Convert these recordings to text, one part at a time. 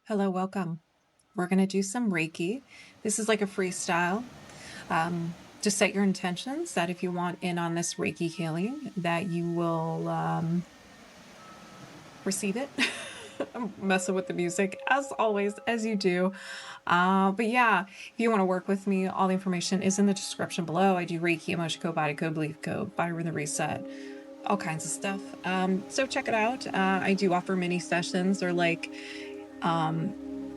Hello, welcome. We're going to do some Reiki. This is like a freestyle. Just set your intentions that if you want in on this Reiki healing, that you will receive it. I'm messing with the music as always, as you do. But yeah, if you want to work with me, all the information is in the description below. I do Reiki, emotion code, body code, belief code, fire in the reset, all kinds of stuff. So check it out. I do offer mini sessions or like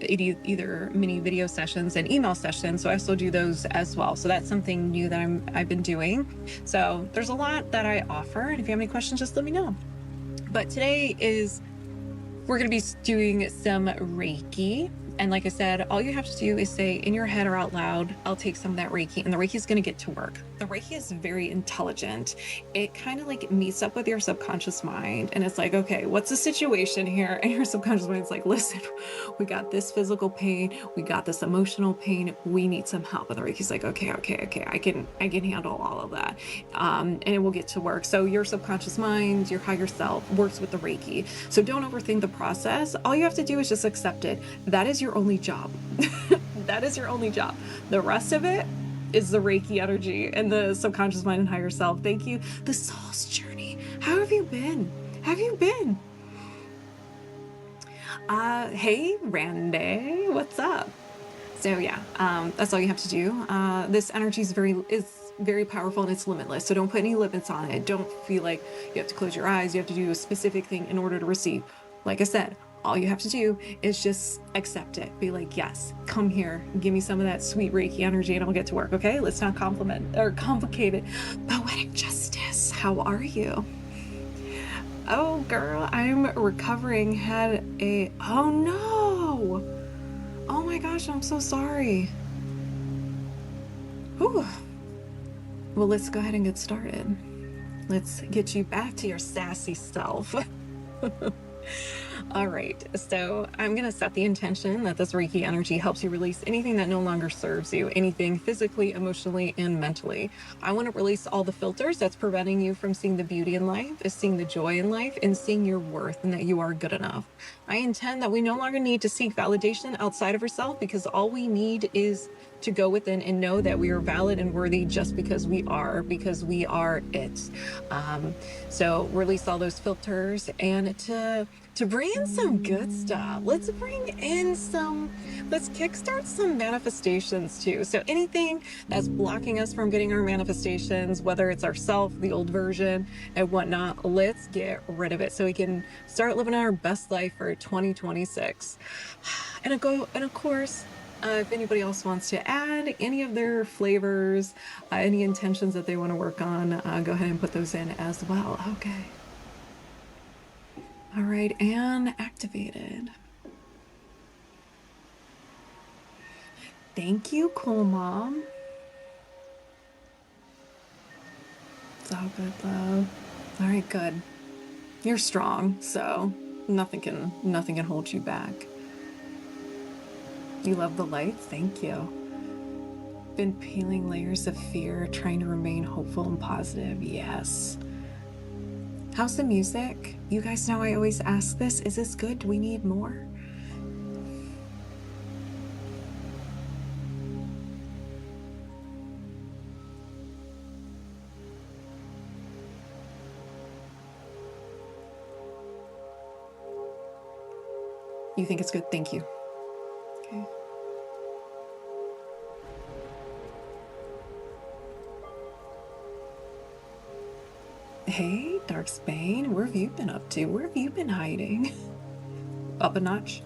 either mini video sessions and email sessions. So I still do those as well. So that's something new that I've been doing. So there's a lot that I offer. And if you have any questions, just let me know. But today we're going to be doing some Reiki. And like I said, all you have to do is say in your head or out loud, I'll take some of that Reiki, and the Reiki is going to get to work. The Reiki is very intelligent. It kind of like meets up with your subconscious mind, and it's like, okay, what's the situation here? And your subconscious mind's like, listen, we got this physical pain, we got this emotional pain, we need some help. And the Reiki's like, okay, I can handle all of that, and it will get to work. So your subconscious mind, your higher self, works with the Reiki. So don't overthink the process. All you have to do is just accept it. That is your only job. That is your only job. The rest of it is the Reiki energy and the subconscious mind and higher self. Thank you. The soul's journey. How have you been? Have you been? Hey, Randy, what's up? So yeah, that's all you have to do. This energy is very powerful and it's limitless. So don't put any limits on it. Don't feel like you have to close your eyes. You have to do a specific thing in order to receive. Like I said, all you have to do is just accept it. Be like, yes, come here, give me some of that sweet Reiki energy and I'll get to work. Okay, let's not complicate it. Poetic justice, how are you? Oh girl, I'm recovering. Oh no. Oh my gosh, I'm so sorry. Whew. Well, let's go ahead and get started. Let's get you back to your sassy self. All right, so I'm going to set the intention that this Reiki energy helps you release anything that no longer serves you, anything physically, emotionally, and mentally. I want to release all the filters that's preventing you from seeing the beauty in life, seeing the joy in life, and seeing your worth and that you are good enough. I intend that we no longer need to seek validation outside of ourselves, because all we need is to go within and know that we are valid and worthy just because we are it. So release all those filters and to bring in some good stuff. Let's kickstart some manifestations too. So anything that's blocking us from getting our manifestations, whether it's ourself, the old version and whatnot, let's get rid of it so we can start living our best life for 2026. And of course, if anybody else wants to add any of their flavors, any intentions that they want to work on, go ahead and put those in as well. Okay. All right, and activated. Thank you, cool mom. It's all good, love. All right, good. You're strong, so nothing can hold you back. You love the light? Thank you. Been peeling layers of fear, trying to remain hopeful and positive. Yes. How's the music? You guys know I always ask this. Is this good? Do we need more? You think it's good? Thank you. Okay. Hey, Darksbane, where have you been up to? Where have you been hiding? Up a notch?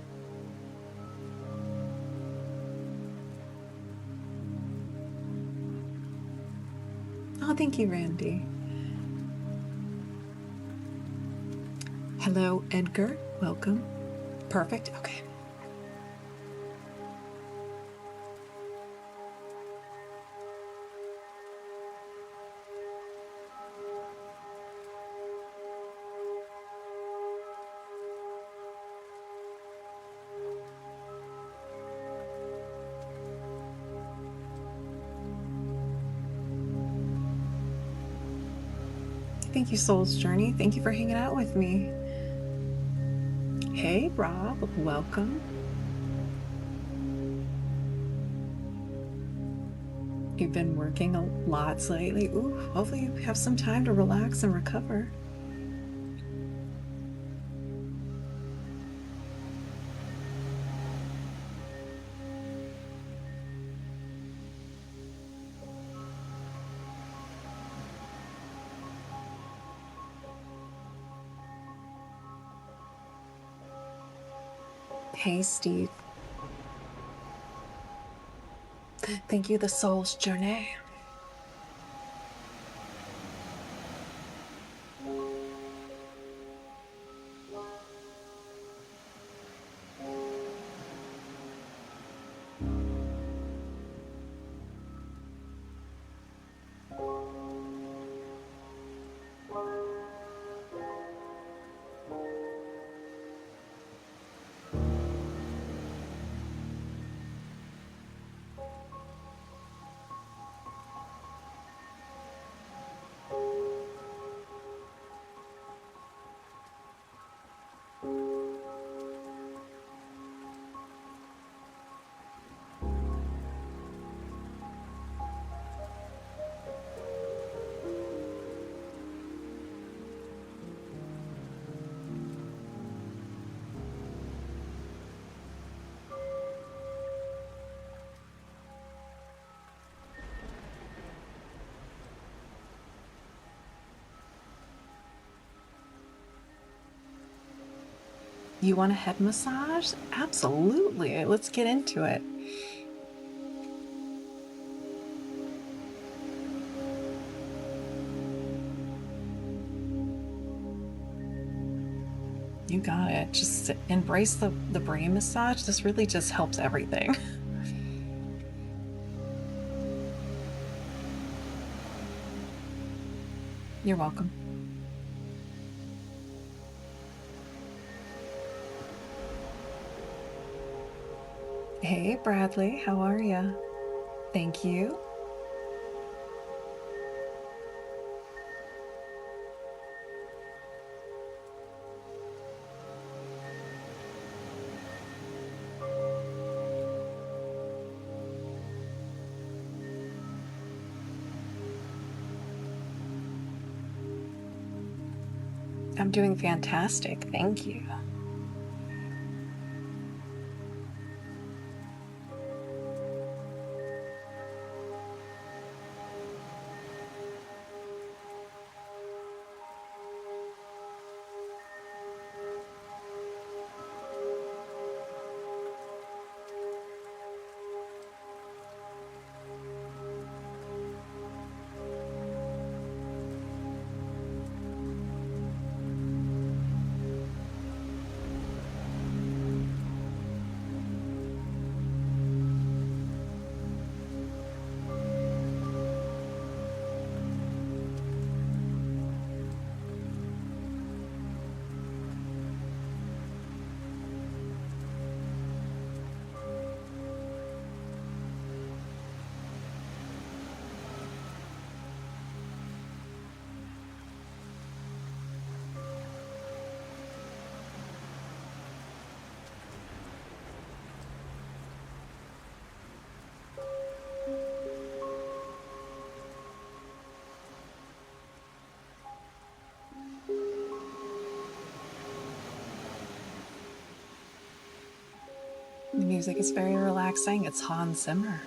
Oh, thank you, Randy. Hello, Edgar. Welcome. Perfect. Okay. Thank you, Soul's Journey. Thank you for hanging out with me. Hey, Rob. Welcome. You've been working a lot lately. Ooh, hopefully you have some time to relax and recover. Hey, Steve. Thank you, the soul's journey. You want a head massage? Absolutely. Let's get into it. You got it. Just embrace the brain massage. This really just helps everything. You're welcome. Hey, Bradley, how are you? Thank you. I'm doing fantastic. Thank you. The music is very relaxing. It's Hans Zimmer.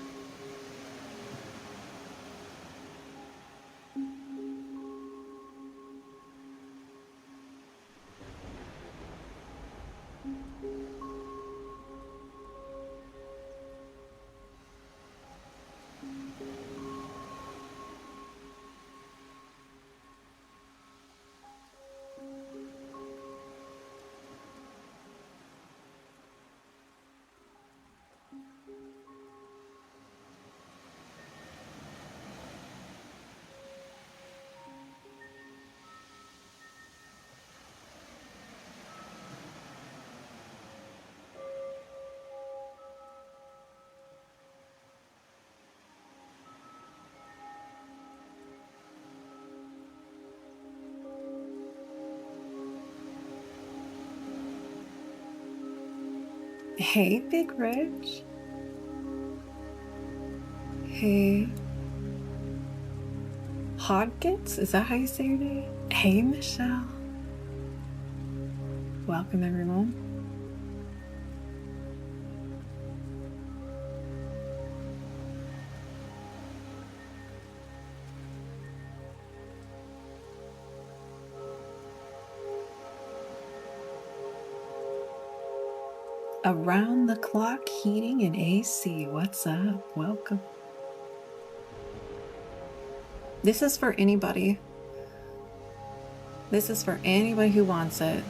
Hey, Big Rich. Hey. Hodgets? Is that how you say your name? Hey, Michelle. Welcome, everyone. Around the clock heating and AC. What's up? Welcome. This is for anybody. This is for anybody who wants it.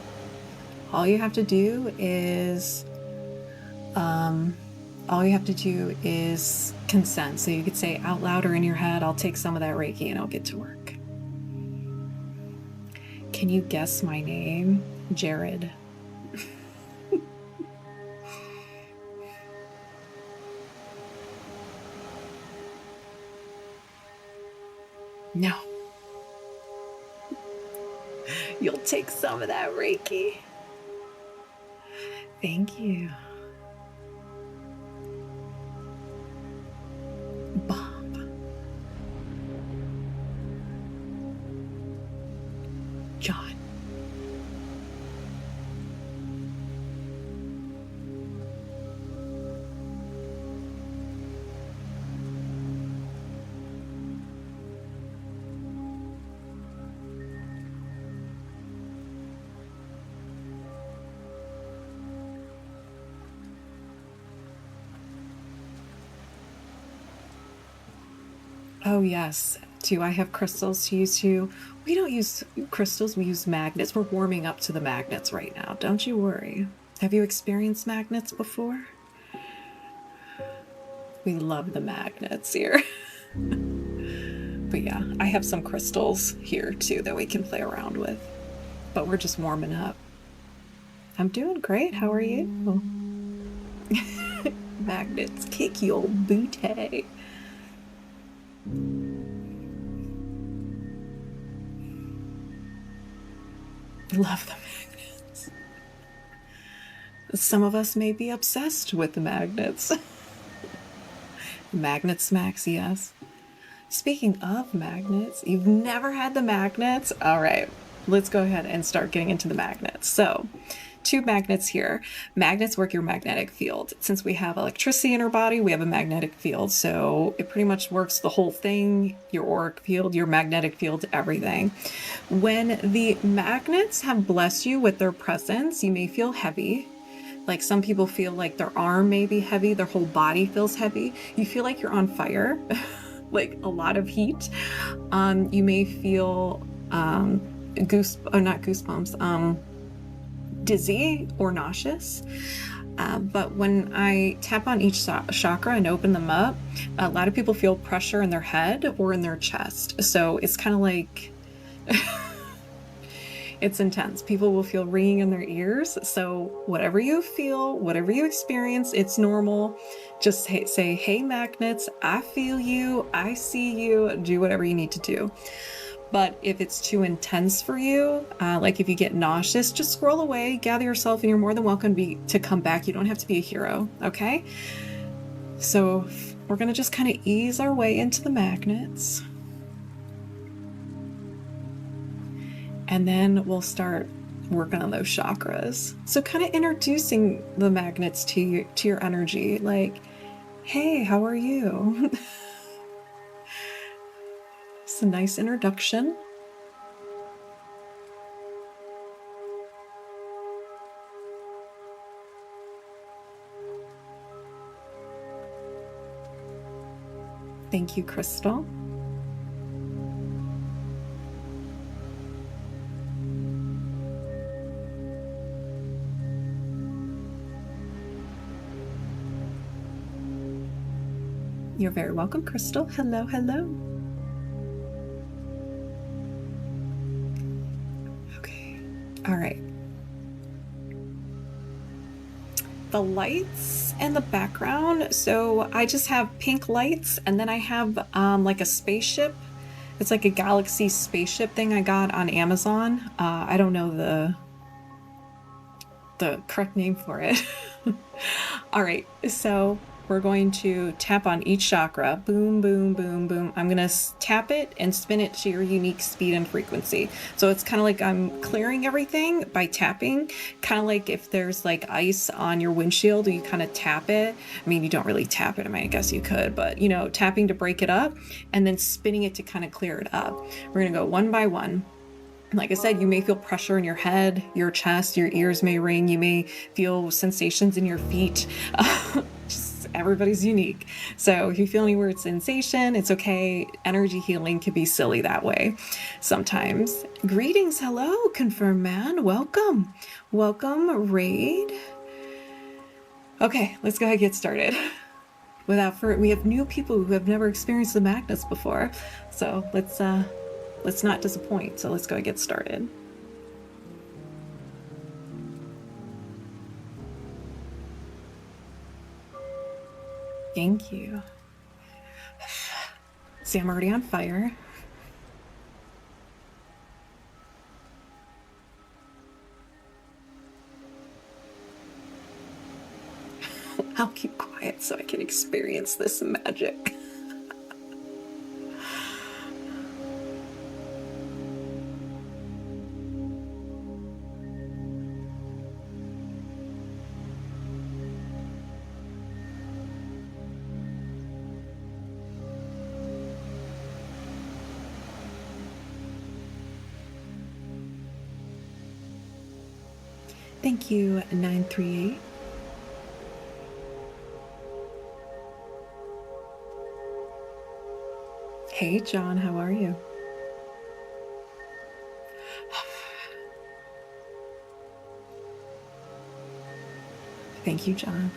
All you have to do is consent. So you could say out loud or in your head, I'll take some of that Reiki and I'll get to work. Can you guess my name? Jared. No. You'll take some of that Reiki. Thank you. Bob. John. Oh yes, do I have crystals to use too? We don't use crystals, we use magnets. We're warming up to the magnets right now, don't you worry. Have you experienced magnets before? We love the magnets here. But yeah, I have some crystals here too that we can play around with. But we're just warming up. I'm doing great, how are you? Magnets, kick your booty. Love the magnets. Some of us may be obsessed with the magnets. Magnet smacks, yes. Speaking of magnets, you've never had the magnets? All right, let's go ahead and start getting into the magnets. So, 2 magnets here. Magnets work your magnetic field. Since we have electricity in our body, we have a magnetic field. So it pretty much works the whole thing, your auric field, your magnetic field, everything. When the magnets have blessed you with their presence, you may feel heavy. Like some people feel like their arm may be heavy, their whole body feels heavy. You feel like you're on fire, like a lot of heat. You may feel dizzy or nauseous. But when I tap on each chakra and open them up, a lot of people feel pressure in their head or in their chest. So it's kind of like, it's intense. People will feel ringing in their ears. So whatever you feel, whatever you experience, it's normal. Just say, hey, magnets, I feel you, I see you, do whatever you need to do. But if it's too intense for you, like if you get nauseous, just scroll away, gather yourself, and you're more than welcome to come back. You don't have to be a hero, okay? So we're gonna just kind of ease our way into the magnets. And then we'll start working on those chakras. So kind of introducing the magnets to your energy, like, hey, how are you? It's a nice introduction. Thank you, Crystal. You're very welcome, Crystal. Hello, hello. Okay, all right. The lights and the background. So I just have pink lights, and then I have like a spaceship. It's like a galaxy spaceship thing I got on Amazon. I don't know the correct name for it. All right, so we're going to tap on each chakra. Boom, boom, boom, boom. I'm going to tap it and spin it to your unique speed and frequency. So it's kind of like I'm clearing everything by tapping, kind of like if there's like ice on your windshield, you kind of tap it. I mean, you don't really tap it. I mean, I guess you could, but you know, tapping to break it up and then spinning it to kind of clear it up. We're going to go one by one. Like I said, you may feel pressure in your head, your chest, your ears may ring, you may feel sensations in your feet. Just everybody's unique. So if you feel any weird sensation, it's okay. Energy healing can be silly that way sometimes. Greetings, hello, Confirm Man, welcome. Welcome, Raid. Okay, let's go ahead and get started. We have new people who have never experienced the magnets before. So let's not disappoint. So let's go and get started. Thank you. See, I'm already on fire. I'll keep quiet so I can experience this magic. Thank you, 938. Hey, John, how are you? Thank you, John.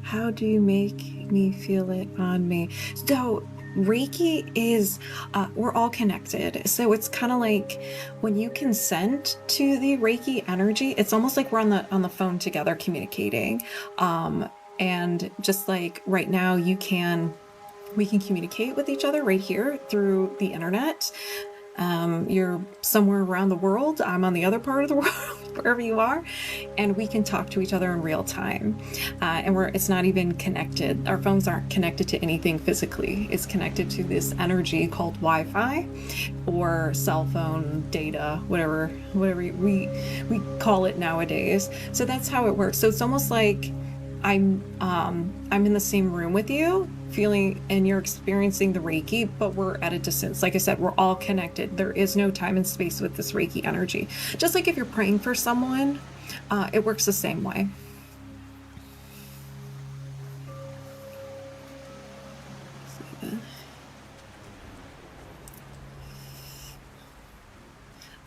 How do you make me feel it on me? So Reiki is, we're all connected. So it's kind of like when you consent to the Reiki energy, it's almost like we're on the phone together communicating. And just like right now, we can communicate with each other right here through the internet. You're somewhere around the world, I'm on the other part of the world, wherever you are, and we can talk to each other in real time. And it's not even connected. Our phones aren't connected to anything physically. It's connected to this energy called Wi-Fi or cell phone data, whatever we call it nowadays. So that's how it works. So it's almost like I'm in the same room with you, feeling, and you're experiencing the Reiki, but we're at a distance. Like I said, we're all connected. There is no time and space with this Reiki energy. Just like if you're praying for someone, it works the same way.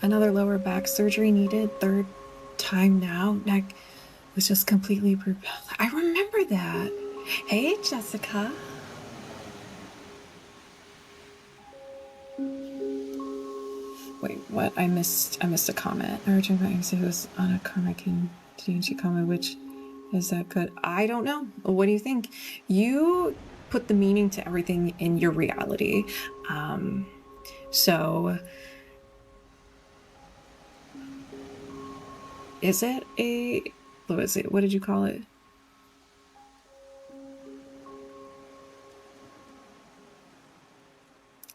Another lower back surgery needed, third time now. Neck was just completely propelled. I remember that. Hey, Jessica. Wait, what? I missed a comment. Urgent pregnancy was on a karmic contingency comment, which is that good? I don't know. What do you think? You put the meaning to everything in your reality. So is it what was it? What did you call it?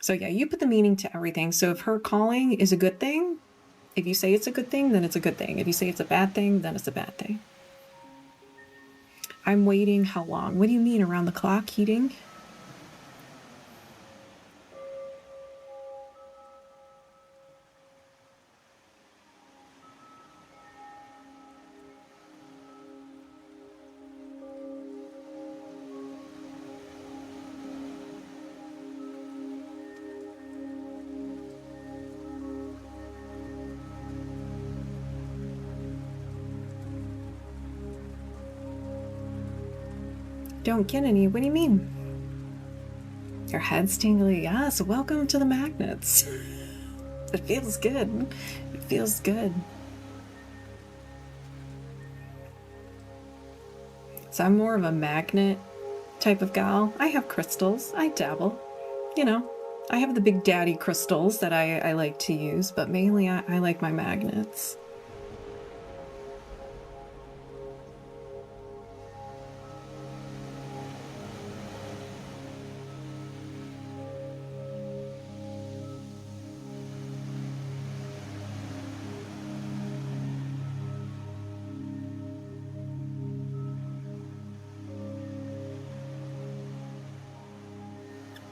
So yeah, you put the meaning to everything. So if her calling is a good thing, if you say it's a good thing, then it's a good thing. If you say it's a bad thing, then it's a bad thing. I'm waiting how long? What do you mean around the clock heating? Don't get any. What do you mean? Your head's tingly. Yes, welcome to the magnets. It feels good. It feels good. So I'm more of a magnet type of gal. I have crystals. I dabble. You know, I have the big daddy crystals that I like to use, but mainly I like my magnets.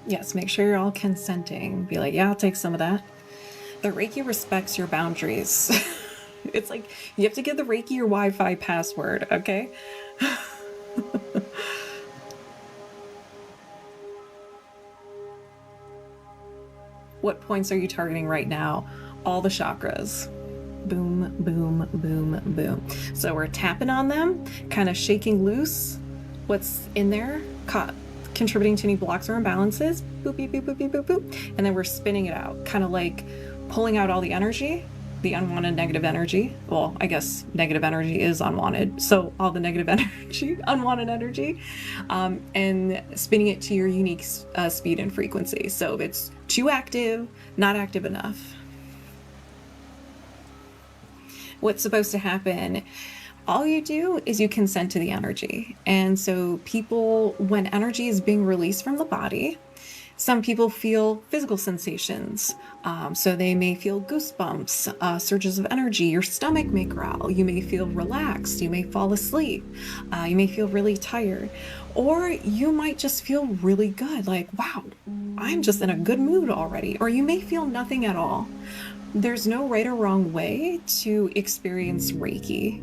Yes, make sure you're all consenting. Be like, yeah, I'll take some of that. The Reiki respects your boundaries. It's like you have to give the Reiki your Wi-Fi password, okay? What points are you targeting right now? All the chakras. Boom, boom, boom, boom. So we're tapping on them, kind of shaking loose what's in there, contributing to any blocks or imbalances. Boop, beep, boop, boop, boop, boop, boop. And then we're spinning it out, kind of like pulling out all the energy, the unwanted negative energy. Well, I guess negative energy is unwanted. So all the negative energy, unwanted energy, and spinning it to your unique speed and frequency. So if it's too active, not active enough. What's supposed to happen? All you do is you consent to the energy. And so people, when energy is being released from the body, some people feel physical sensations. So they may feel goosebumps, surges of energy. Your stomach may growl. You may feel relaxed. You may fall asleep. You may feel really tired. Or you might just feel really good. Like, wow, I'm just in a good mood already. Or you may feel nothing at all. There's no right or wrong way to experience Reiki.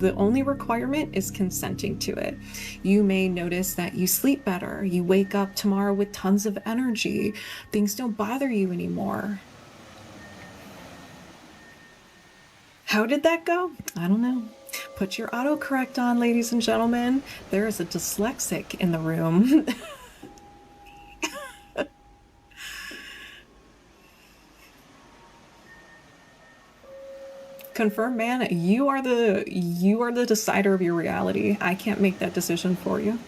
The only requirement is consenting to it. You may notice that you sleep better. You wake up tomorrow with tons of energy. Things don't bother you anymore. How did that go? I don't know. Put your autocorrect on, ladies and gentlemen. There is a dyslexic in the room. Confirm, man, you are the decider of your reality. I can't make that decision for you.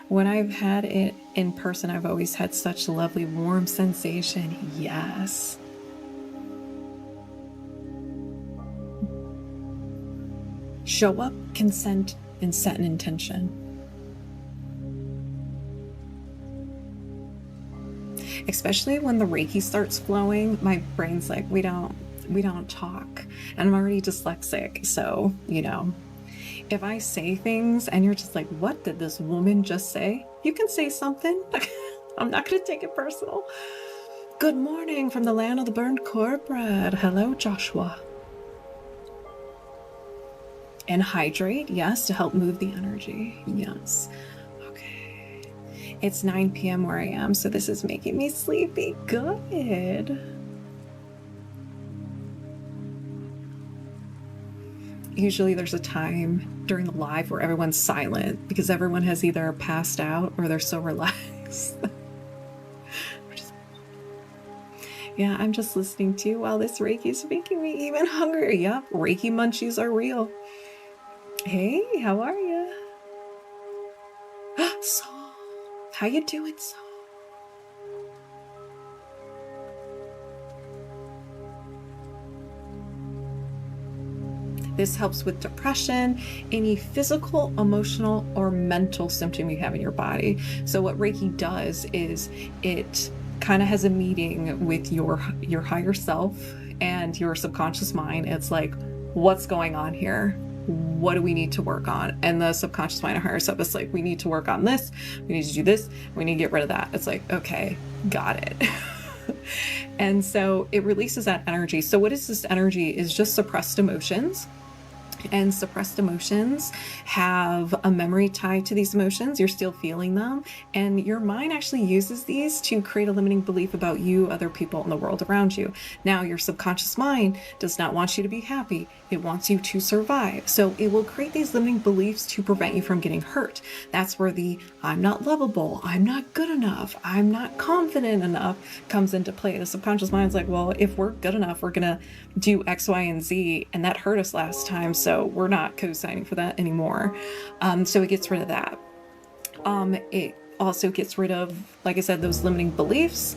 When I've had it in person, I've always had such a lovely warm sensation. Yes. Show up, consent, and set an intention. Especially when the Reiki starts flowing, my brain's like, we don't talk, and I'm already dyslexic. So, if I say things and you're just like, what did this woman just say? You can say something. I'm not going to take it personal. Good morning from the land of the burned cornbread. Hello, Joshua. And hydrate, yes, to help move the energy. Yes. Okay. It's 9 p.m. where I am, so this is making me sleepy. Good. Usually there's a time during the live where everyone's silent because everyone has either passed out or they're so relaxed. Yeah, I'm just listening to you while this Reiki is making me even hungrier. Yep, Reiki munchies are real. Hey, how are you? Saul, how you doing, Saul? This helps with depression, any physical, emotional, or mental symptom you have in your body. So what Reiki does is it kind of has a meeting with your higher self and your subconscious mind. It's like, what's going on here? What do we need to work on? And the subconscious mind and higher self is like, we need to work on this. We need to do this. We need to get rid of that. It's like, okay, got it. And so it releases that energy. So what is this energy? Is just suppressed emotions. And suppressed emotions have a memory tied to these emotions. You're still feeling them. And your mind actually uses these to create a limiting belief about you, other people, and the world around you. Now, your subconscious mind does not want you to be happy. It wants you to survive. So it will create these limiting beliefs to prevent you from getting hurt. That's where the I'm not lovable, I'm not good enough, I'm not confident enough comes into play. The subconscious mind's like, well, if we're good enough, we're going to do X, Y, and Z. And that hurt us last time. So we're not co-signing for that anymore. So it gets rid of that. It also gets rid of, like I said, those limiting beliefs,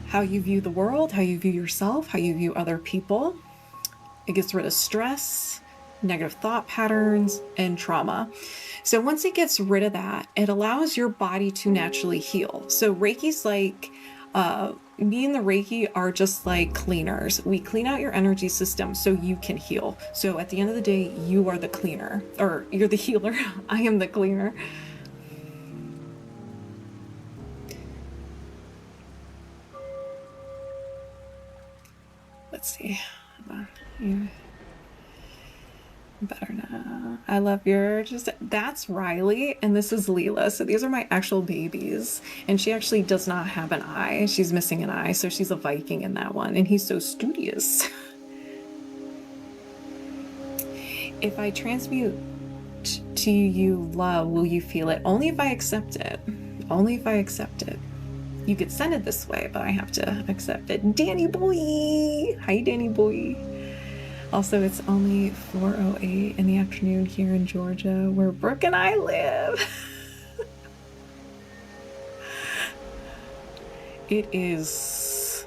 how you view the world, how you view yourself, how you view other people. It gets rid of stress, negative thought patterns, and trauma. So once it gets rid of that, it allows your body to naturally heal. So Reiki's like, me and the Reiki are just like cleaners. We clean out your energy system so you can heal. So at the end of the day, you are the cleaner, or you're the healer. I am the cleaner. Let's see. Hold on. You better now. I love your that's Riley and this is Leela. So these are my actual babies. And she actually does not have an eye. She's missing an eye. So she's a Viking in that one. And he's so studious. If I transmute to you love, will you feel it? Only if I accept it. Only if I accept it. You could send it this way, but I have to accept it. Danny boy! Hi, Danny boy. Also, it's only 4:08 in the afternoon here in Georgia, where Brooke and I live. It is,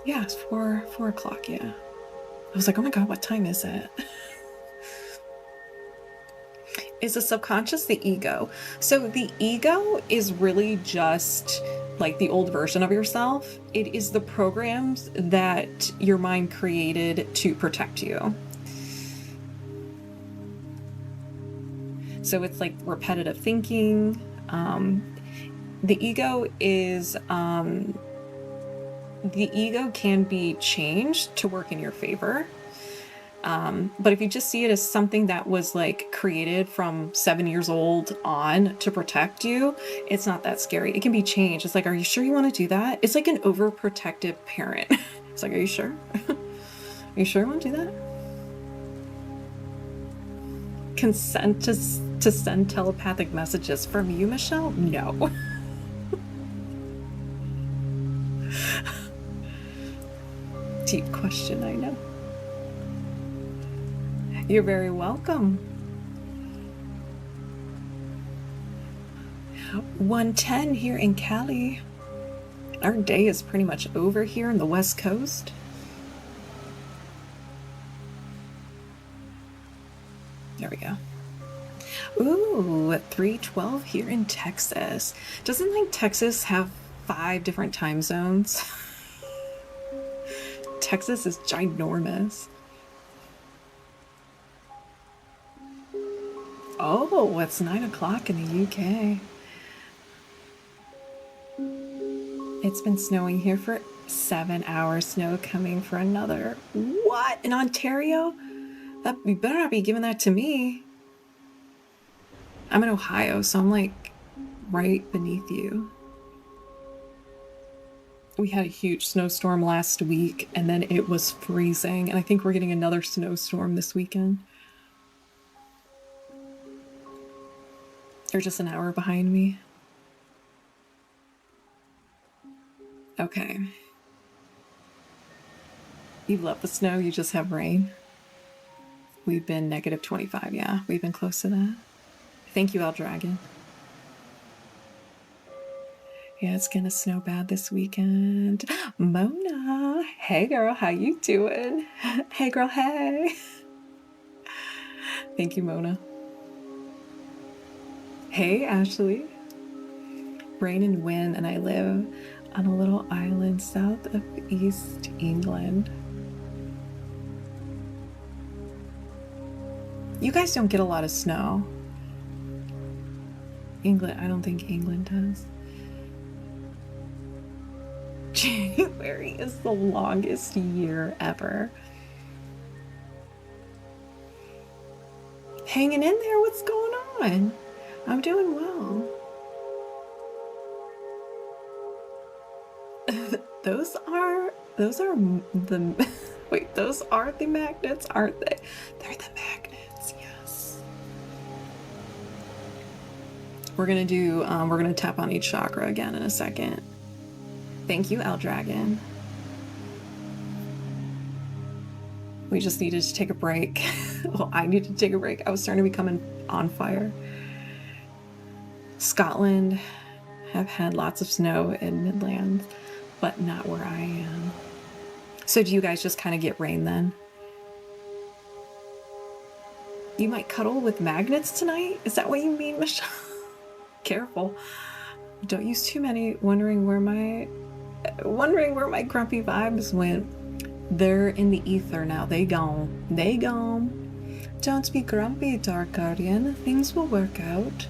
yeah, it's 4 o'clock, yeah. I was like, oh my God, what time is it? Is the subconscious the ego? So the ego is really just like the old version of yourself. It is the programs that your mind created to protect you. So it's like repetitive thinking. The ego is, the ego can be changed to work in your favor. But if you just see it as something that was like created from 7 years old on to protect you, it's not that scary. It can be changed. It's like, are you sure you want to do that? It's like an overprotective parent. It's like, are you sure? Are you sure you want to do that? Consent to send telepathic messages from you, Michelle? No. Deep question, I know. You're very welcome. 1:10 here in Cali. Our day is pretty much over here on the West Coast. There we go. Ooh, 3:12 here in Texas. Doesn't like Texas have 5 different time zones? Texas is ginormous. Oh, it's 9 o'clock in the UK. It's been snowing here for 7 hours. Snow coming for another. What? In Ontario? You better not be giving that to me. I'm in Ohio, so I'm like right beneath you. We had a huge snowstorm last week, and then it was freezing, and I think we're getting another snowstorm this weekend. They're just an hour behind me. Okay. You love the snow, you just have rain. We've been negative 25, yeah. We've been close to that. Thank you, El Dragon. Yeah, it's gonna snow bad this weekend. Mona, hey girl, how you doing? Hey girl, hey. Thank you, Mona. Hey, Ashley. Rain and wind, and I live on a little island south of East England. You guys don't get a lot of snow. England, I don't think England does. January is the longest year ever. Hanging in there, what's going on? I'm doing well. Those are the wait, those are the magnets, aren't they? They're the magnets, yes. We're gonna tap on each chakra again in a second. Thank you, El Dragon. We just needed to take a break. Well, I needed to take a break. I was starting to become on fire. Scotland have had lots of snow in Midland, but not where I am. So do you guys just kind of get rain then? You might cuddle with magnets tonight? Is that what you mean, Michelle? Careful. Don't use too many. Wondering where my grumpy vibes went. They're in the ether now. They gone. They gone. Don't be grumpy, Dark Guardian. Things will work out.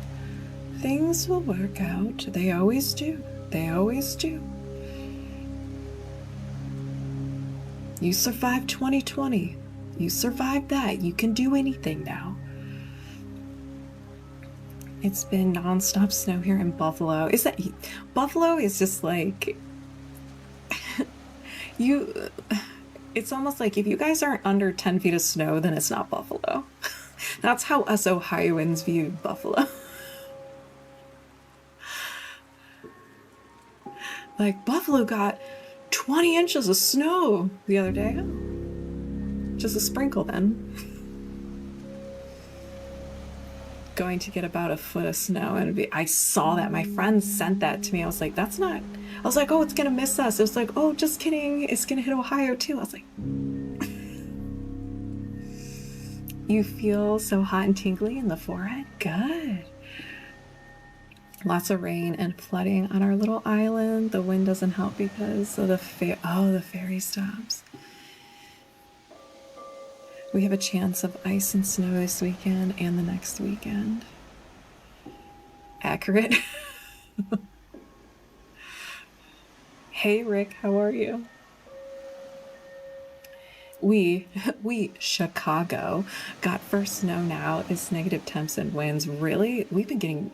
Things will work out. They always do. They always do. You survived 2020. You survived that. You can do anything now. It's been nonstop snow here in Buffalo. Buffalo is just like it's almost like if you guys aren't under 10 feet of snow, then it's not Buffalo. That's how us Ohioans view Buffalo. Like, Buffalo got 20 inches of snow the other day. Just a sprinkle then. Going to get about a foot of snow, and I saw that. My friend sent that to me. I was like, that's not... I was like, oh, it's gonna miss us. It was like, oh, just kidding. It's gonna hit Ohio too. I was like... You feel so hot and tingly in the forehead? Good. Lots of rain and flooding on our little island. The wind doesn't help because of the ferry stops. We have a chance of ice and snow this weekend and the next weekend. Accurate. Hey Rick, how are you? We, Chicago, got first snow now. It's negative temps and winds. Really? We've been getting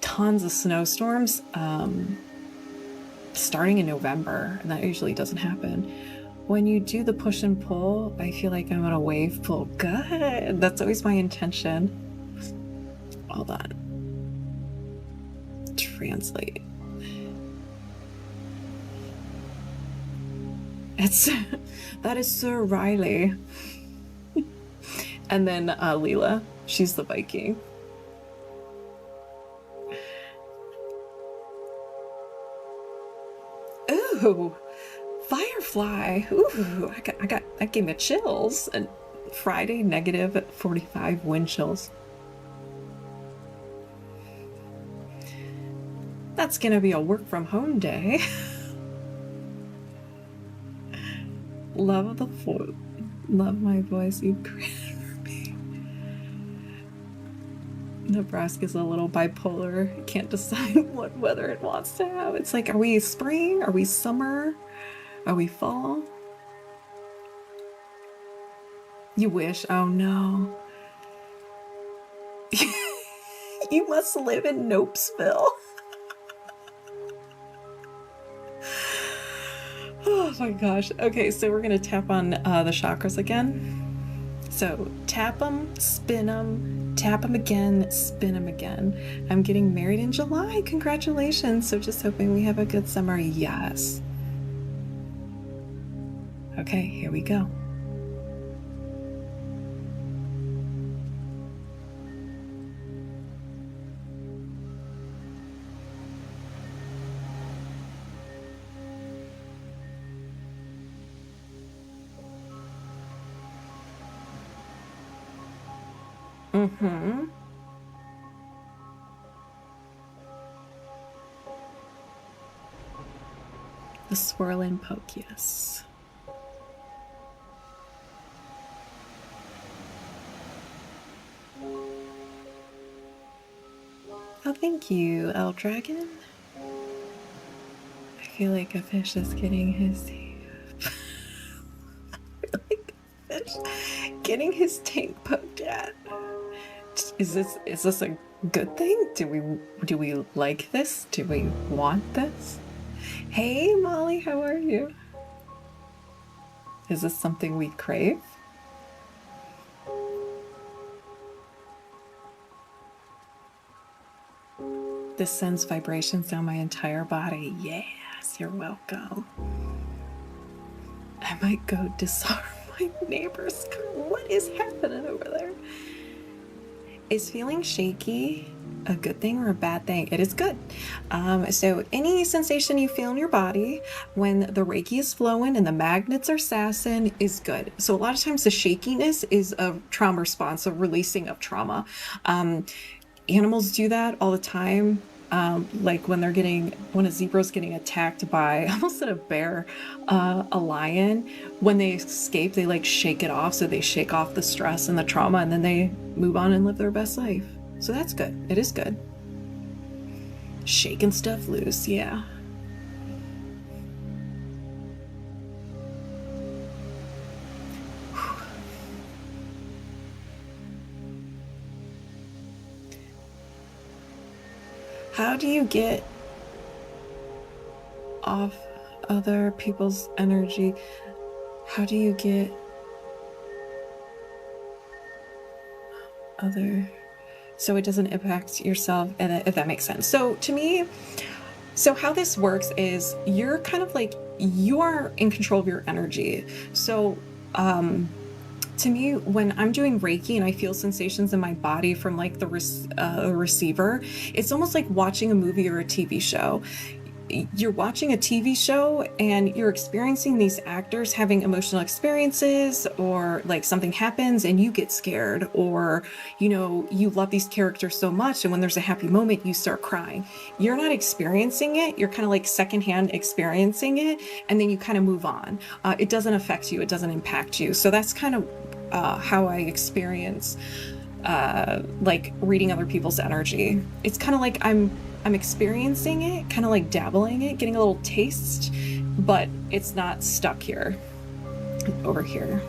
tons of snowstorms starting in November, and that usually doesn't happen. When you do the push and pull, I feel like I'm on a wave pool. Good. That's always my intention. Hold on. Translate. That is Sir Riley. And then Leela, she's the Viking. Ooh. Firefly. Ooh, that gave me chills. And Friday, negative 45 wind chills. That's gonna be a work from home day. Love my voice you created for me. Nebraska's a little bipolar. Can't decide what weather it wants to have. It's like, are we spring? Are we summer? Are we fall? You wish. Oh no. You must live in Nopesville. Oh my gosh. Okay, so we're gonna tap on the chakras again. So tap them, spin them, tap them again, spin them again. I'm getting married in July. Congratulations. So just hoping we have a good summer. Yes. Okay, here we go. Mm-hmm. The swirl and poke, yes. Oh, thank you, El Dragon. I feel like a fish is getting his... getting his tank poked at. Is this a good thing? Do we like this? Do we want this? Hey Molly, how are you? Is this something we crave? This sends vibrations down my entire body. Yes, you're welcome. I might go disarm my neighbor's car. What is happening over there? Is feeling shaky a good thing or a bad thing? It is good. So any sensation you feel in your body when the Reiki is flowing and the magnets are sassing is good. So a lot of times the shakiness is a trauma response, a releasing of trauma. Animals do that all the time. Like when a zebra's getting attacked by, I almost said a bear, a lion, when they escape, they like shake it off. So they shake off the stress and the trauma, and then they move on and live their best life. So that's good. It is good. Shaking stuff loose, yeah. How do you get off other people's energy? How do you get other, so it doesn't impact yourself, and if that makes sense? So to me, so how this works is you're kind of like, you are in control of your energy. So to me, when I'm doing Reiki and I feel sensations in my body from like the receiver, it's almost like watching a movie or a TV show. You're watching a TV show and you're experiencing these actors having emotional experiences, or like something happens and you get scared, or, you know, you love these characters so much, and when there's a happy moment, you start crying. You're not experiencing it. You're kind of like secondhand experiencing it, and then you kind of move on. It doesn't affect you. It doesn't impact you. So that's kind of how I experience like reading other people's energy. It's kind of like I'm experiencing it, kind of like dabbling it, getting a little taste, but it's not stuck here, over here.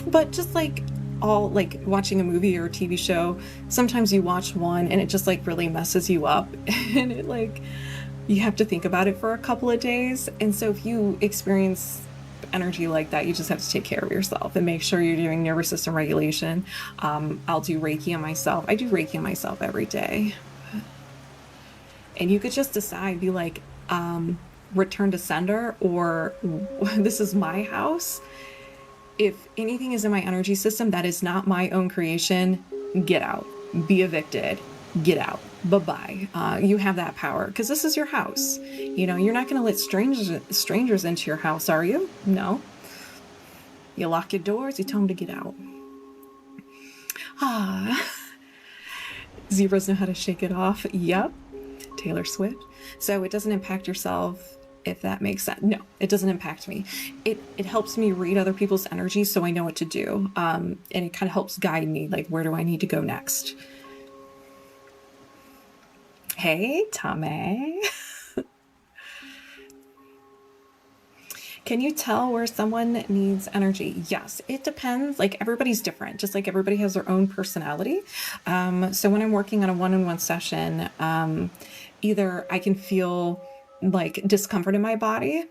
But just like all, like watching a movie or a TV show, sometimes you watch one and it just like really messes you up, and it like, you have to think about it for a couple of days. And so if you experience energy like that, you just have to take care of yourself and make sure you're doing nervous system regulation. I'll do Reiki on myself. I do Reiki on myself every day. And you could just decide, be like, return to sender, or this is my house. If anything is in my energy system that is not my own creation, get out. Be evicted. Get out. Bye-bye. You have that power, because this is your house. You know, you're not going to let strangers into your house, are you? No. You lock your doors, you tell them to get out. Zebras know how to shake it off. Yep. Taylor Swift. So it doesn't impact yourself, if that makes sense. No, it doesn't impact me. It helps me read other people's energy, so I know what to do. And it kind of helps guide me, like, where do I need to go next? Hey, Tommy. Can you tell where someone needs energy? Yes, it depends. Like, everybody's different, just like everybody has their own personality. So when I'm working on a one-on-one session, either I can feel like discomfort in my body.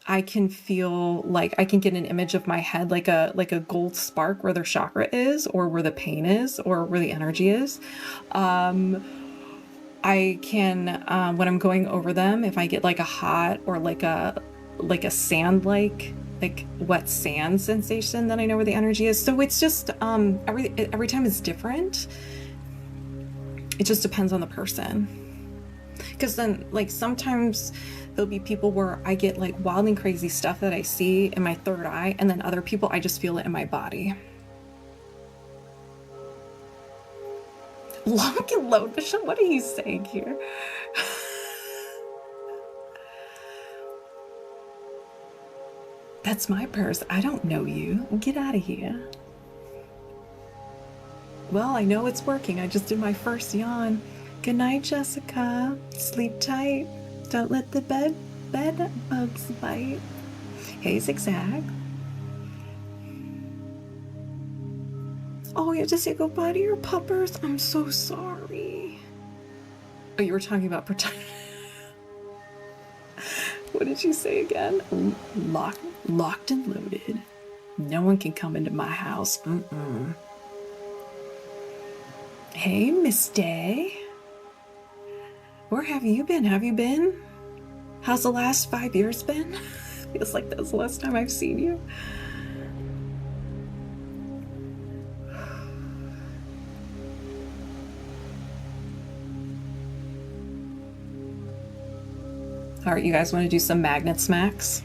I can feel like I can get an image of my head, like a gold spark where their chakra is, or where the pain is, or where the energy is. I can, when I'm going over them, if I get like a hot, or like a sand, like wet sand sensation, then I know where the energy is. So it's just, every time it's different. It just depends on the person. Because then, like, sometimes there'll be people where I get like wild and crazy stuff that I see in my third eye, and then other people, I just feel it in my body. Lock and load, Michelle, what are you saying here? That's my purse. I don't know you. Get out of here. Well, I know it's working. I just did my first yawn. Good night, Jessica. Sleep tight. Don't let the bed bugs bite. Hey, Zigzag. Oh, you have to say goodbye to your puppers? I'm so sorry. Oh, you were talking about protection. What did you say again? Locked and loaded. No one can come into my house. Hey, Miss Day. Where have you been? Have you been? How's the last 5 years been? Feels like that's the last time I've seen you. All right, you guys want to do some magnet smacks?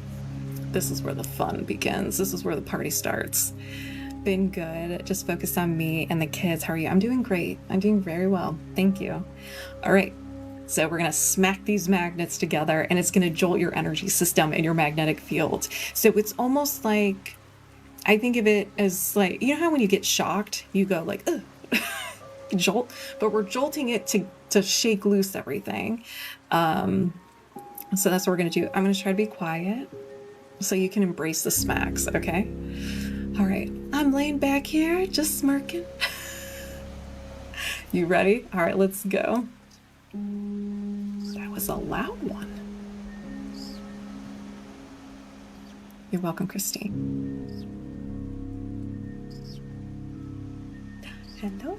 This is where the fun begins. This is where the party starts. Been good. Just focused on me and the kids. How are you? I'm doing great. I'm doing very well. Thank you. All right. So we're going to smack these magnets together, and it's going to jolt your energy system and your magnetic field. So it's almost like, I think of it as like, you know how when you get shocked, you go like, ugh, jolt, but we're jolting it to shake loose everything. So that's what we're going to do. I'm going to try to be quiet so you can embrace the smacks, okay? All right. I'm laying back here, just smirking. You ready? All right, let's go. That was a loud one. You're welcome, Christine. Hello.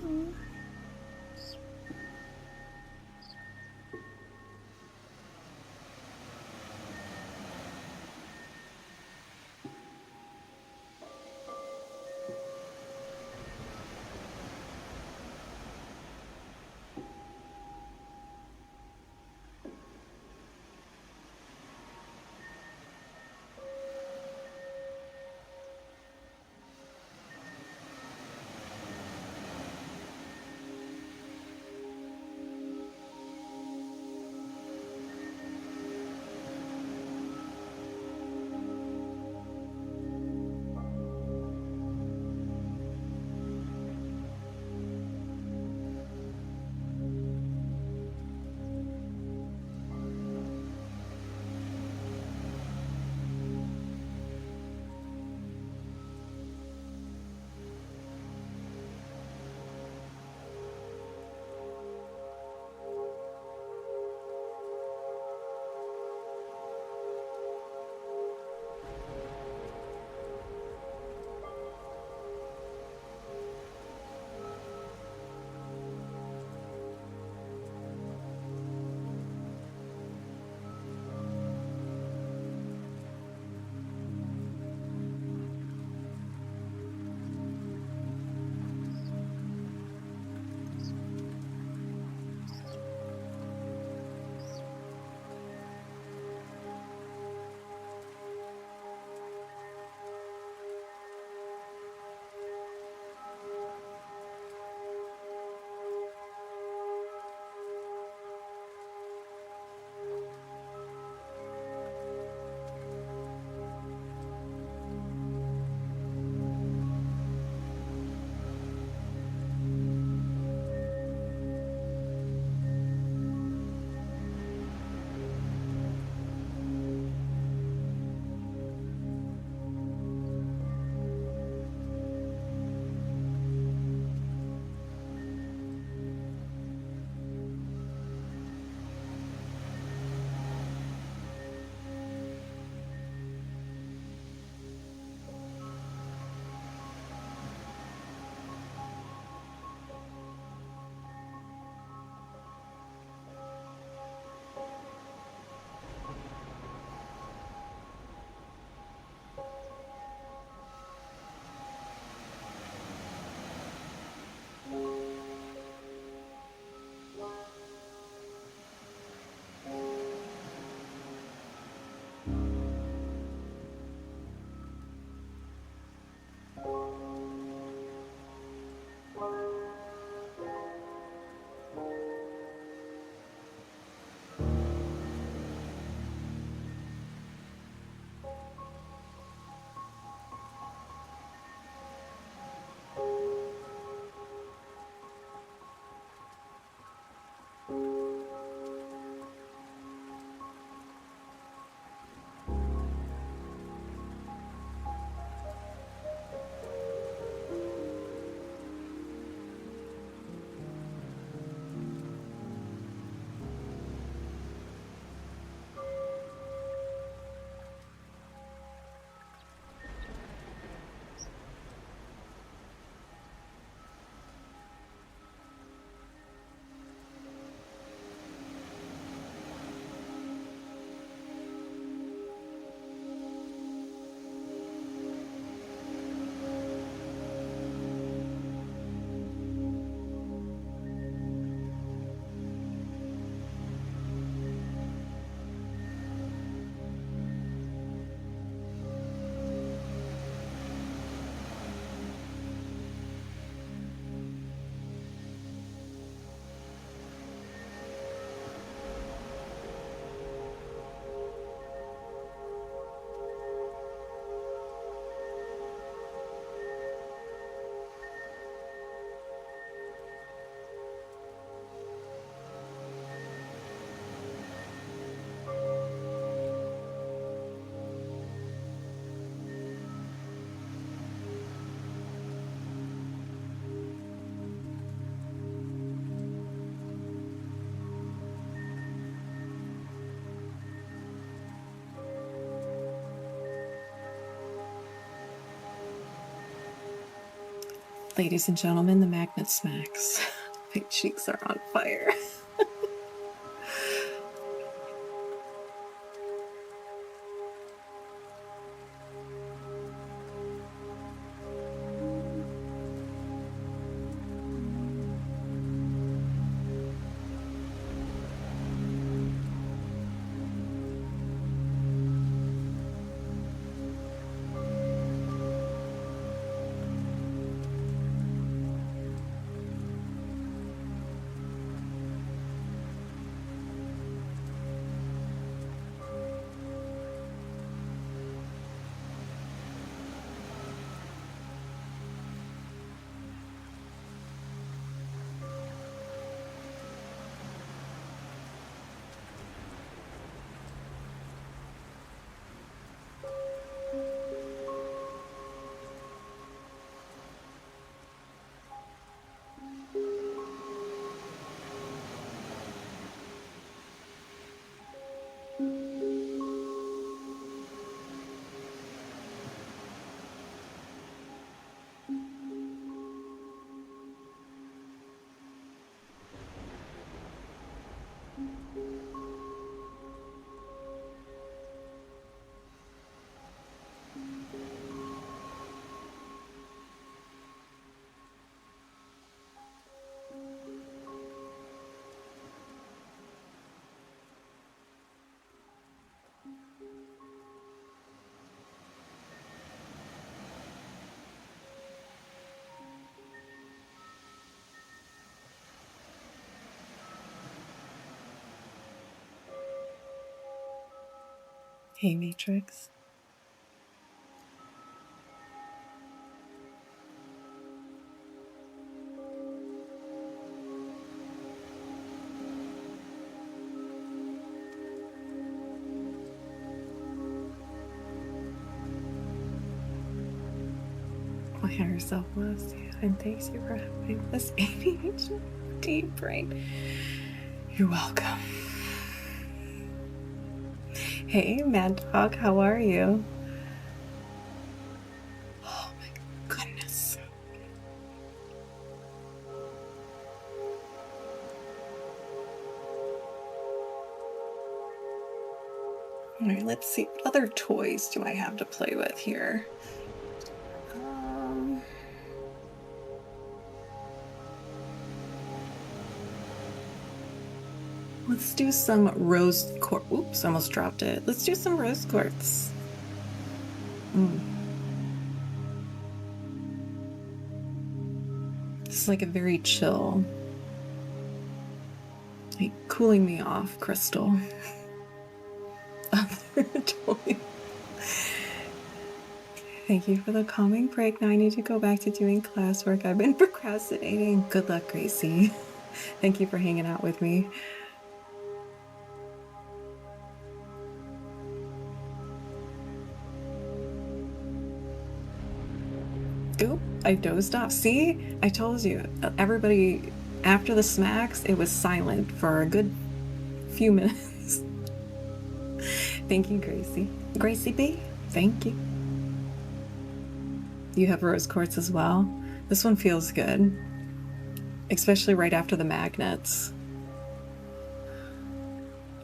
Ladies and gentlemen, the magnet smacks. My cheeks are on fire. Hey, Matrix. My higher self loves you, and thanks you for having this ADHD deep brain. You're welcome. Hey, Mad Dog, how are you? Oh my goodness. All right, let's see. What other toys do I have to play with here? Let's do some rose quartz. Oops, almost dropped it. Let's do some rose quartz. This is like a very chill, like cooling me off crystal. Totally. Thank you for the calming break. Now I need to go back to doing classwork. I've been procrastinating. Good luck, Gracie. Thank you for hanging out with me. Oop, I dozed off. See? I told you. Everybody, after the smacks, it was silent for a good few minutes. Thank you, Gracie. Gracie B, thank you. You have rose quartz as well? This one feels good, especially right after the magnets.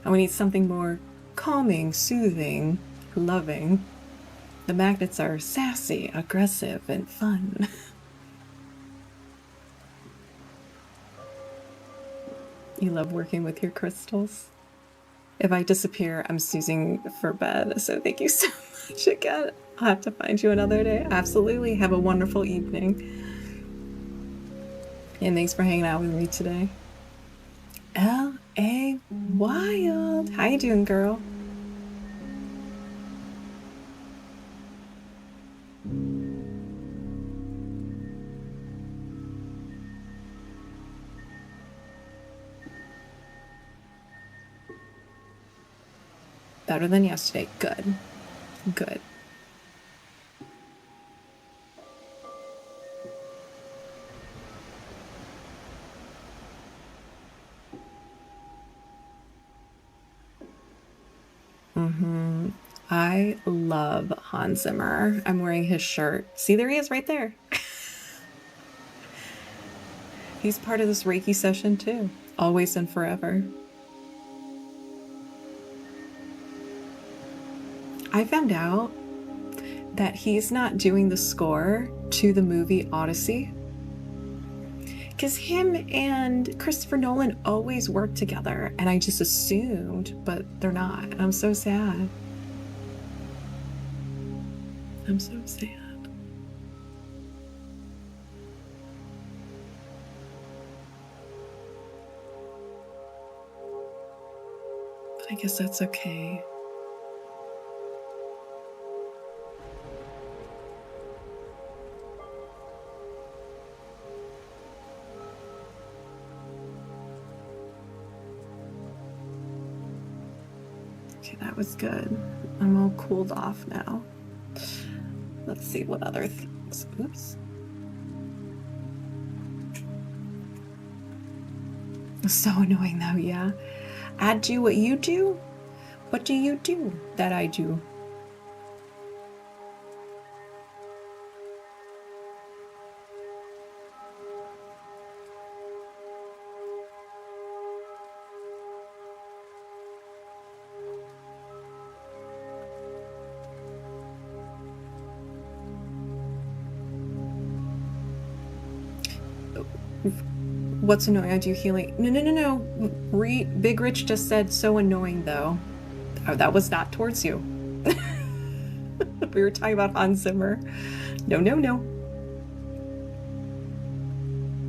And we need something more calming, soothing, loving. The magnets are sassy, aggressive, and fun. You love working with your crystals. If I disappear, I'm snoozing for bed, so thank you so much again. I'll have to find you another day. Absolutely. Have a wonderful evening. And thanks for hanging out with me today. L.A. Wild. How you doing, girl? Better than yesterday. Good. Good. I love Hans Zimmer. I'm wearing his shirt. See, there he is right there. He's part of this Reiki session too, always and forever. I found out that he's not doing the score to the movie Odyssey because him and Christopher Nolan always work together, and I just assumed, but they're not. I'm so sad. I'm so sad. But I guess that's okay. Okay, that was good. I'm all cooled off now. Let's see what other things. Oops. So annoying though, yeah. I do what you do. What do you do that I do? What's annoying? I do healing. No. Big Rich just said so annoying though. Oh, that was not towards you. We were talking about Hans Zimmer. No.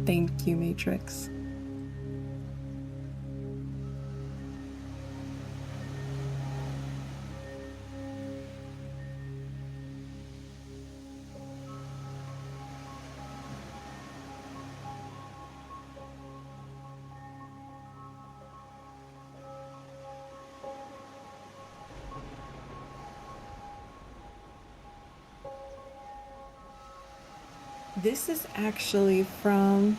Thank you, Matrix. This is actually from...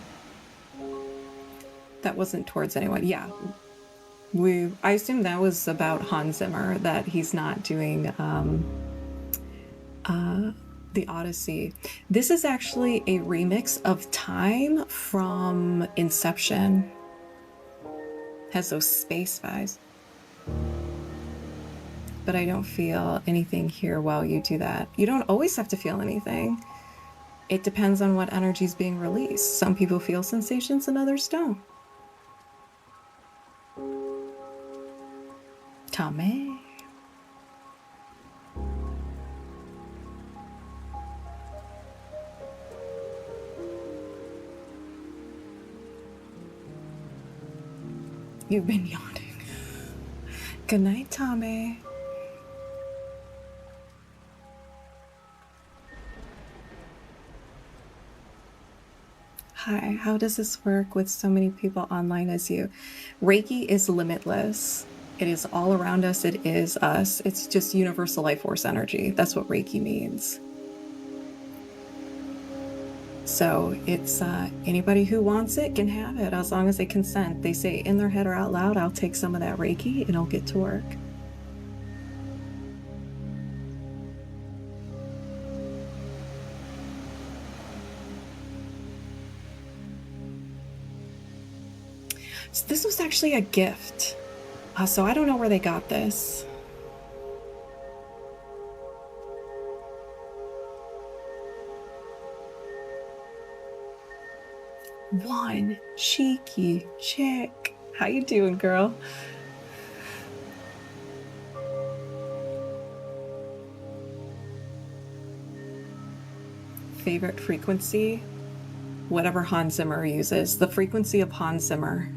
That wasn't towards anyone. Yeah. I assume that was about Hans Zimmer, that he's not doing the Odyssey. This is actually a remix of Time from Inception. Has those space vibes. But I don't feel anything here while you do that. You don't always have to feel anything. It depends on what energy is being released. Some people feel sensations and others don't. Tommy. You've been yawning. Good night, Tommy. Hi, how does this work with so many people online as you? Reiki is limitless. It is all around us. It is us. It's just universal life force energy. That's what Reiki means. So it's anybody who wants it can have it as long as they consent. They say in their head or out loud, I'll take some of that Reiki and I'll get to work. So this was actually a gift. So I don't know where they got this. One cheeky chick. How you doing, girl? Favorite frequency? Whatever Hans Zimmer uses. The frequency of Hans Zimmer.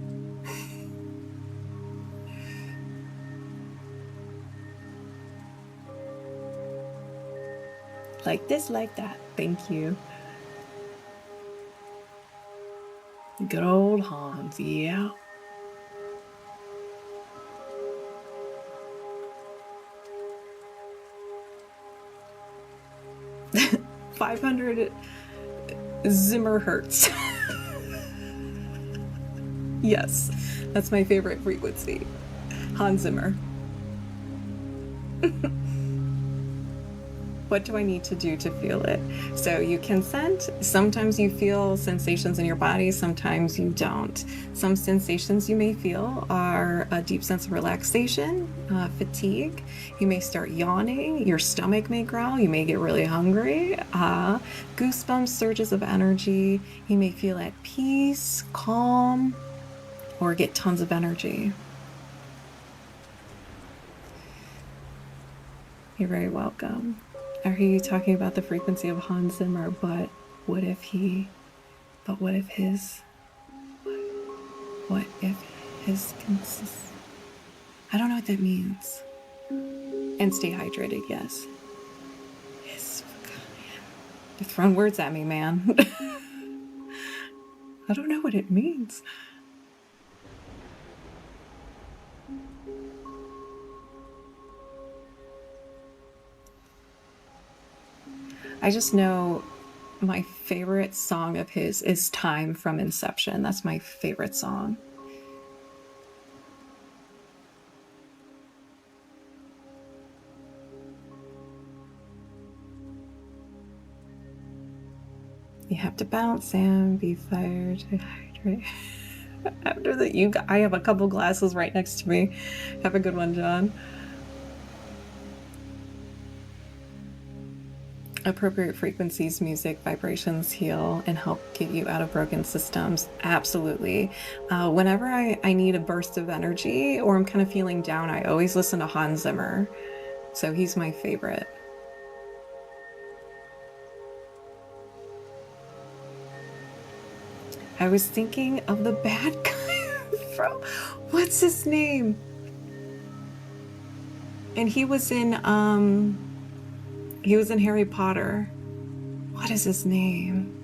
Like this, like that. Thank you. Good old Hans, yeah. $500 Zimmer hertz. Yes, that's my favorite frequency. Hans Zimmer. What do I need to do to feel it? So you consent. Sometimes you feel sensations in your body, sometimes you don't. Some sensations you may feel are a deep sense of relaxation, fatigue. You may start yawning, your stomach may growl, you may get really hungry, goosebumps, surges of energy. You may feel at peace, calm, or get tons of energy. You're very welcome. I hear you talking about the frequency of Hans Zimmer, but what if his I don't know what that means. And stay hydrated, yes. You're throwing words at me, man. I don't know what it means. I just know my favorite song of his is Time from Inception. That's my favorite song. You have to bounce and be fired to hydrate. After that, I have a couple glasses right next to me. Have a good one, John. Appropriate frequencies, music, vibrations heal and help get you out of broken systems. Absolutely. Whenever I need a burst of energy or I'm kind of feeling down, I always listen to Hans Zimmer. So he's my favorite. I was thinking of the bad guy from, what's his name? And he was in Harry Potter. What is his name?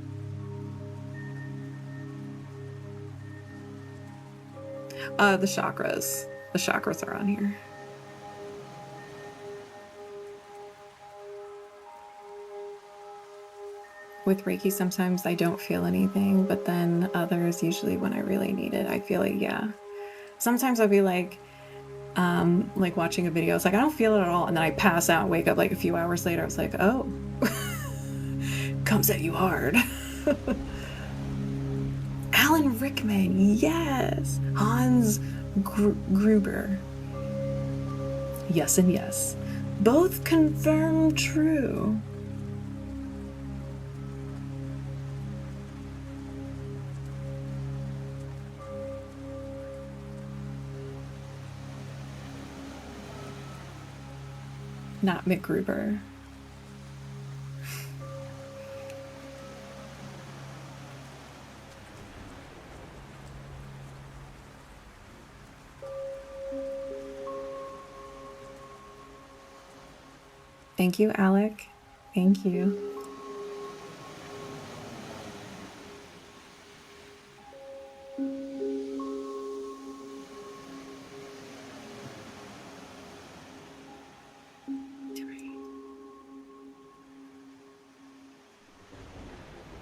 The chakras. The chakras are on here. With Reiki, sometimes I don't feel anything, but then others, usually when I really need it, I feel it, yeah. Sometimes I'll be like watching a video, it's like, I don't feel it at all, and then I pass out and wake up like a few hours later, I was like, oh. Comes at you hard. Alan Rickman, yes. Hans Gruber. Yes and yes. Both confirm true. Not McGruber. Thank you, Alec. Thank you.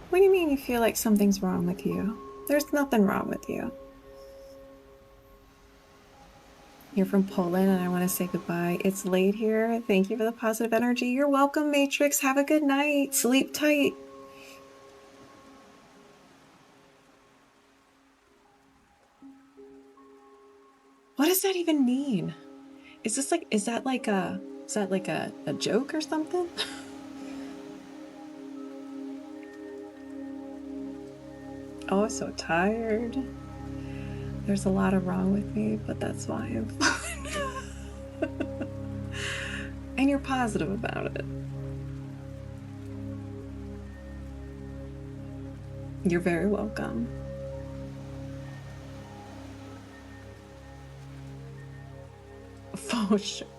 What do you mean you feel like something's wrong with you? There's nothing wrong with you. You're from Poland and I want to say goodbye. It's late here. Thank you for the positive energy. You're welcome, Matrix. Have a good night. Sleep tight. What does that even mean? Is that like a joke or something? Oh, I'm so tired. There's a lot of wrong with me, but that's why I'm fine. And you're positive about it. You're very welcome. For sure.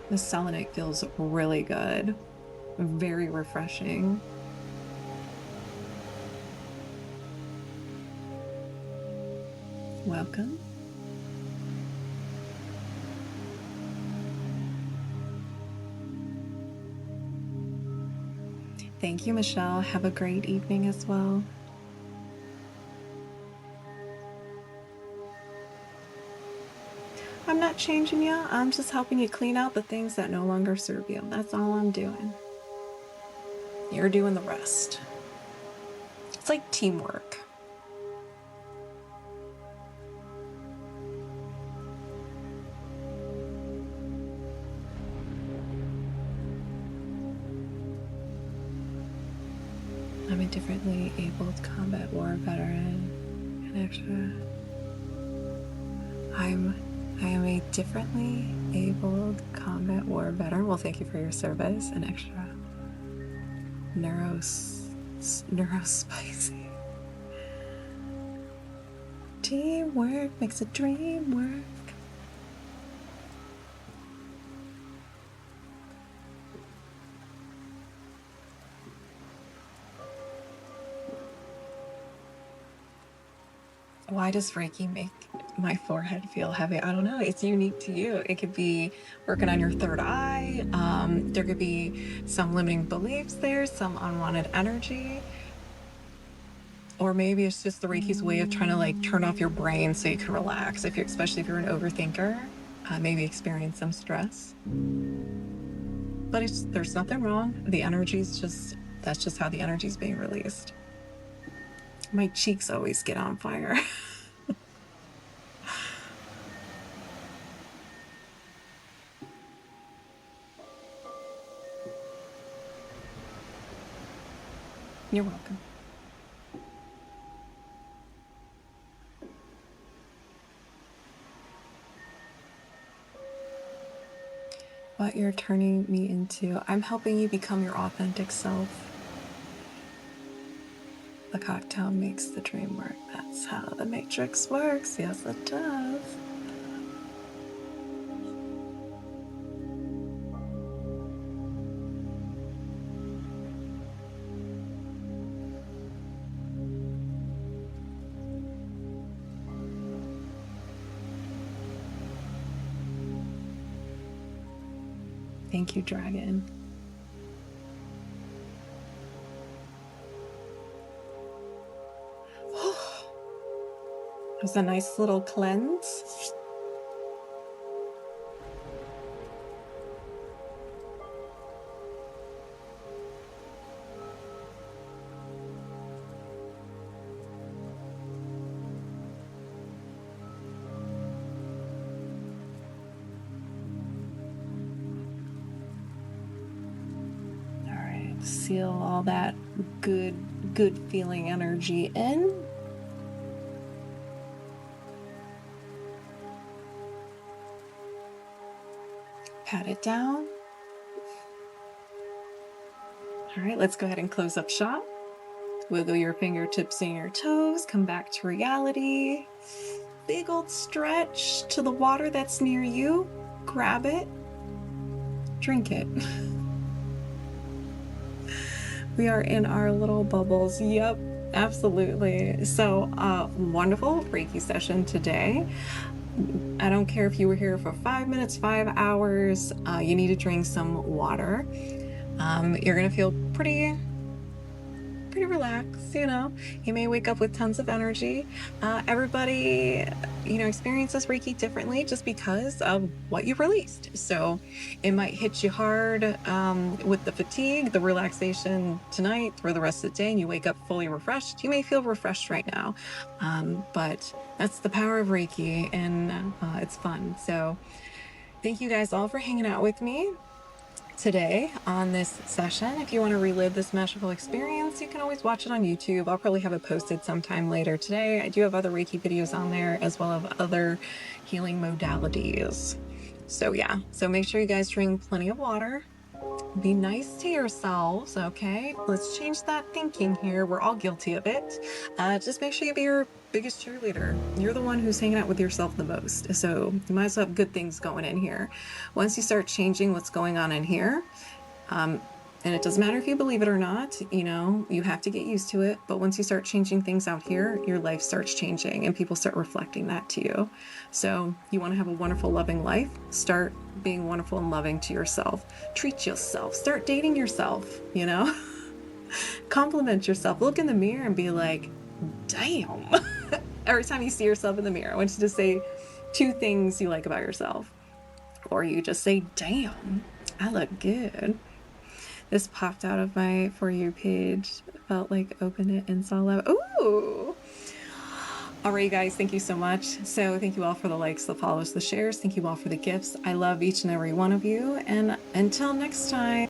The selenite feels really good. Very refreshing. Welcome. Thank you, Michelle. Have a great evening as well. not changing you. I'm just helping you clean out the things that no longer serve you. That's all I'm doing. You're doing the rest. It's like teamwork. I'm a differently abled combat war veteran. An extra. I am a differently abled combat war veteran. Well, thank you for your service. An extra neurospicy. Teamwork makes a dream work. Why does Reiki make my forehead feel heavy? I don't know. It's unique to you. It could be working on your third eye. There could be some limiting beliefs there, some unwanted energy. Or maybe it's just the Reiki's way of trying to like turn off your brain so you can relax. Especially if you're an overthinker, maybe experience some stress. But there's nothing wrong. The energy's that's just how the energy's being released. My cheeks always get on fire. You're welcome. What you're turning me into, I'm helping you become your authentic self. The cocktail makes the dream work. That's how the Matrix works. Yes, it does. Thank you, Dragon. It was a nice little cleanse. All right, seal all that good feeling energy in. Pat it down. All right, let's go ahead and close up shop. Wiggle your fingertips and your toes. Come back to reality. Big old stretch to the water that's near you. Grab it. Drink it. We are in our little bubbles. Yep, absolutely. So, wonderful Reiki session today. I don't care if you were here for 5 minutes, 5 hours, you need to drink some water. You're gonna feel pretty relaxed, You may wake up with tons of energy. Everybody, experiences Reiki differently just because of what you released. So it might hit you hard with the fatigue, the relaxation tonight, for the rest of the day, and you wake up fully refreshed. You may feel refreshed right now, but that's the power of Reiki, and it's fun. So thank you guys all for hanging out with me today on this session. If you want to relive this magical experience, you can always watch it on YouTube. I'll probably have it posted sometime later today. I do have other Reiki videos on there, as well as other healing modalities. So yeah, so make sure you guys drink plenty of water. Be nice to yourselves, okay? Let's change that thinking here. We're all guilty of it. Just make sure you be your biggest cheerleader. You're the one who's hanging out with yourself the most. So you might as well have good things going in here. Once you start changing what's going on in here, and it doesn't matter if you believe it or not, you have to get used to it. But once you start changing things out here, your life starts changing and people start reflecting that to you. So you want to have a wonderful, loving life. Start being wonderful and loving to yourself. Treat yourself. Start dating yourself, Compliment yourself. Look in the mirror and be like, damn. Every time you see yourself in the mirror, I want you to say 2 things you like about yourself. Or you just say, damn, I look good. This popped out of my For You page. Felt like open it and saw love. Ooh. All right, guys, thank you so much. So thank you all for the likes, the follows, the shares. Thank you all for the gifts. I love each and every one of you. And until next time.